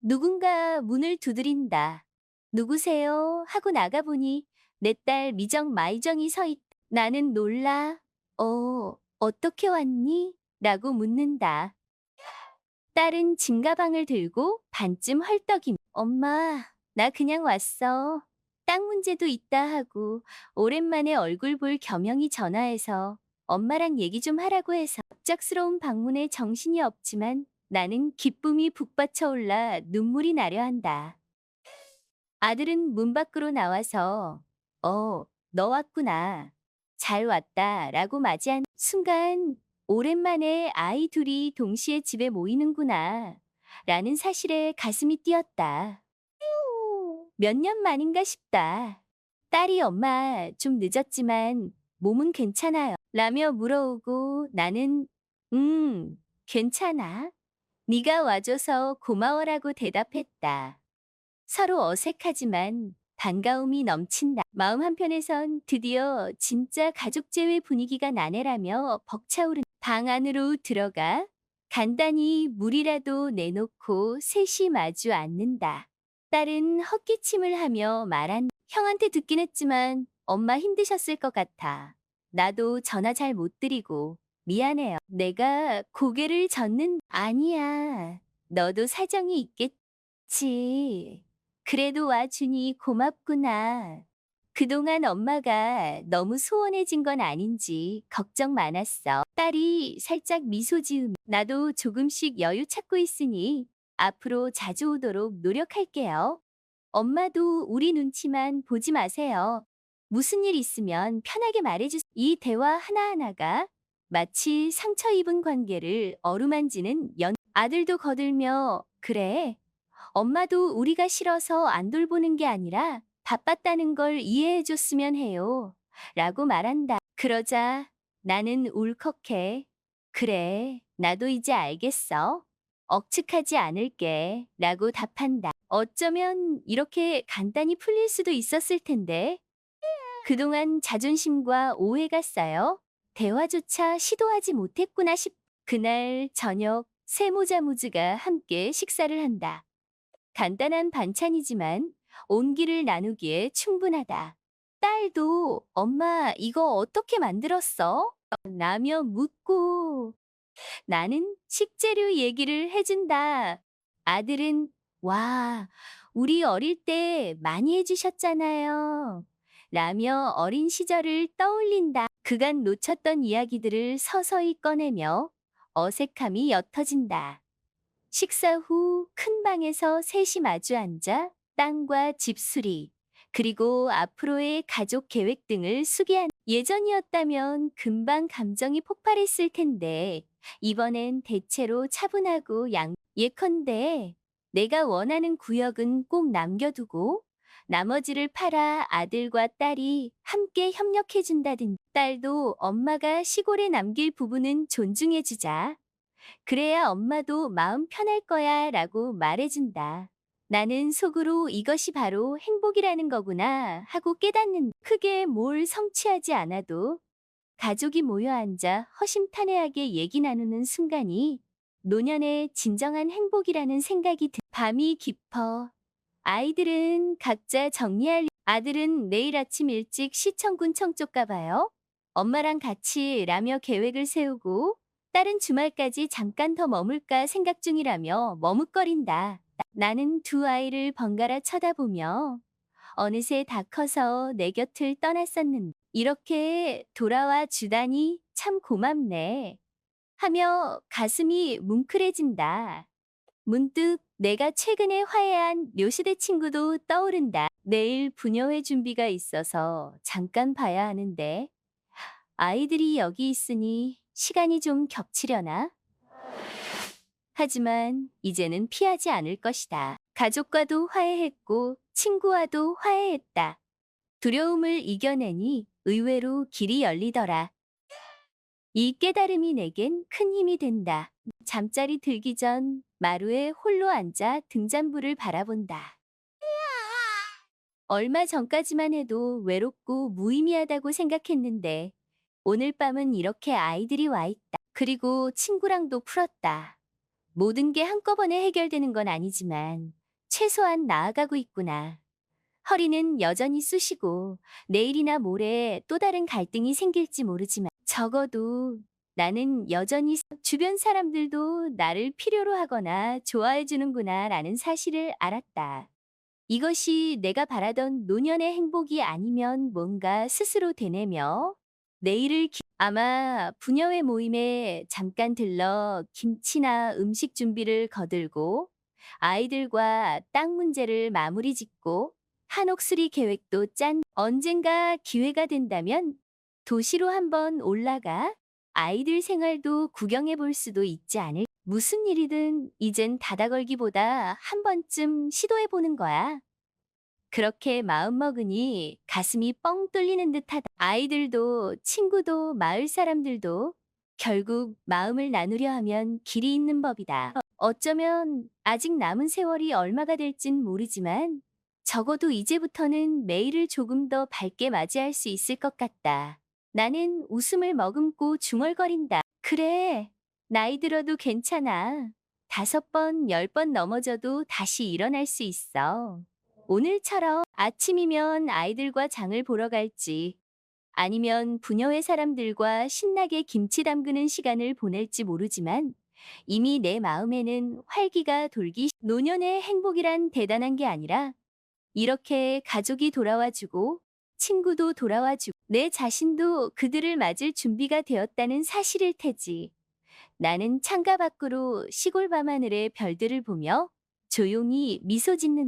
누군가 문을 두드린다. 누구세요? 하고 나가보니 내 딸 미정 마이정이 서 있다. 나는 놀라. 어떻게 왔니? 라고 묻는다. 딸은 짐가방을 들고 반쯤 헐떡임. 엄마, 나 그냥 왔어. 땅 문제도 있다 하고 오랜만에 얼굴 볼 겸영이 전화해서 엄마랑 얘기 좀 하라고 해서. 갑작스러운 방문에 정신이 없지만 나는 기쁨이 북받쳐 올라 눈물이 나려 한다. 아들은 문 밖으로 나와서 너 왔구나. 잘 왔다 라고 맞이한 순간 오랜만에 아이 둘이 동시에 집에 모이는구나 라는 사실에 가슴이 뛰었다. 몇 년 만인가 싶다. 딸이 엄마 좀 늦었지만 몸은 괜찮아요 라며 물어오고 나는 괜찮아. 네가 와줘서 고마워라고 대답했다. 서로 어색하지만 반가움이 넘친다. 마음 한편에선 드디어 진짜 가족제외 분위기가 나네라며 벅차오른. 방 안으로 들어가 간단히 물이라도 내놓고 셋이 마주 앉는다. 딸은 헛기침을 하며 말한. 형한테 듣긴 했지만 엄마 힘드셨을 것 같아. 나도 전화 잘 못 드리고 미안해요. 내가 고개를 젓는. 아니야. 너도 사정이 있겠지. 그래도 와주니 고맙구나. 그동안 엄마가 너무 소원해진 건 아닌지 걱정 많았어. 딸이 살짝 미소 지으며 나도 조금씩 여유 찾고 있으니 앞으로 자주 오도록 노력할게요. 엄마도 우리 눈치만 보지 마세요. 무슨 일 있으면 편하게 말해주세요. 이 대화 하나하나가 마치 상처 입은 관계를 어루만지는 아들도 거들며 그래. 엄마도 우리가 싫어서 안 돌보는 게 아니라 바빴다는 걸 이해해줬으면 해요. 라고 말한다. 그러자 나는 울컥해. 그래, 나도 이제 알겠어. 억측하지 않을게. 라고 답한다. 어쩌면 이렇게 간단히 풀릴 수도 있었을 텐데. 그동안 자존심과 오해가 쌓여 대화조차 시도하지 못했구나 싶. 그날 저녁 세모자무즈가 함께 식사를 한다. 간단한 반찬이지만 온기를 나누기에 충분하다. 딸도 엄마 이거 어떻게 만들었어? 라며 묻고 나는 식재료 얘기를 해준다. 아들은 와, 우리 어릴 때 많이 해주셨잖아요. 라며 어린 시절을 떠올린다. 그간 놓쳤던 이야기들을 서서히 꺼내며 어색함이 옅어진다. 식사 후 큰 방에서 셋이 마주 앉아 땅과 집 수리, 그리고 앞으로의 가족 계획 등을 수기한 예전이었다면 금방 감정이 폭발했을 텐데 이번엔 대체로 차분하고 예컨대 내가 원하는 구역은 꼭 남겨두고 나머지를 팔아 아들과 딸이 함께 협력해준다든지 딸도 엄마가 시골에 남길 부분은 존중해주자. 그래야 엄마도 마음 편할 거야 라고 말해준다. 나는 속으로 이것이 바로 행복이라는 거구나 하고 깨닫는 크게 뭘 성취하지 않아도 가족이 모여 앉아 허심탄회하게 얘기 나누는 순간이 노년의 진정한 행복이라는 생각이 밤이 깊어. 아이들은 각자 정리할 아들은 내일 아침 일찍 시청군 청 쪽 가봐요. 엄마랑 같이 라며 계획을 세우고 딸은 주말까지 잠깐 더 머물까 생각 중이라며 머뭇거린다. 나는 두 아이를 번갈아 쳐다보며 어느새 다 커서 내 곁을 떠났었는데 이렇게 돌아와 주다니 참 고맙네 하며 가슴이 뭉클해진다. 문득 내가 최근에 화해한 묘시대 친구도 떠오른다. 내일 부녀회 준비가 있어서 잠깐 봐야 하는데 아이들이 여기 있으니 시간이 좀 겹치려나? 하지만 이제는 피하지 않을 것이다. 가족과도 화해했고 친구와도 화해했다. 두려움을 이겨내니 의외로 길이 열리더라. 이 깨달음이 내겐 큰 힘이 된다. 잠자리 들기 전 마루에 홀로 앉아 등잔불을 바라본다. 얼마 전까지만 해도 외롭고 무의미하다고 생각했는데 오늘 밤은 이렇게 아이들이 와 있다. 그리고 친구랑도 풀었다. 모든 게 한꺼번에 해결되는 건 아니지만 최소한 나아가고 있구나. 허리는 여전히 쑤시고 내일이나 모레 또 다른 갈등이 생길지 모르지만 적어도 나는 여전히 주변 사람들도 나를 필요로 하거나 좋아해 주는구나 라는 사실을 알았다. 이것이 내가 바라던 노년의 행복이 아니면 뭔가 스스로 되뇌며 아마 부녀회 모임에 잠깐 들러 김치나 음식 준비를 거들고 아이들과 땅 문제를 마무리 짓고 한옥 수리 계획도 짠 언젠가 기회가 된다면 도시로 한번 올라가 아이들 생활도 구경해 볼 수도 있지 않을 무슨 일이든 이젠 닫아 걸기보다 한 번쯤 시도해 보는 거야. 그렇게 마음먹으니 가슴이 뻥 뚫리는 듯하다. 아이들도 친구도 마을 사람들도 결국 마음을 나누려 하면 길이 있는 법이다. 어쩌면 아직 남은 세월이 얼마가 될진 모르지만 적어도 이제부터는 매일을 조금 더 밝게 맞이할 수 있을 것 같다. 나는 웃음을 머금고 중얼거린다. 그래, 나이 들어도 괜찮아. 5번, 10번 넘어져도 다시 일어날 수 있어. 오늘처럼 아침이면 아이들과 장을 보러 갈지 아니면 부녀회 사람들과 신나게 김치 담그는 시간을 보낼지 모르지만 이미 내 마음에는 활기가 노년의 행복이란 대단한 게 아니라 이렇게 가족이 돌아와주고 친구도 돌아와주고 내 자신도 그들을 맞을 준비가 되었다는 사실일 테지. 나는 창가 밖으로 시골 밤하늘의 별들을 보며 조용히 미소 짓는다.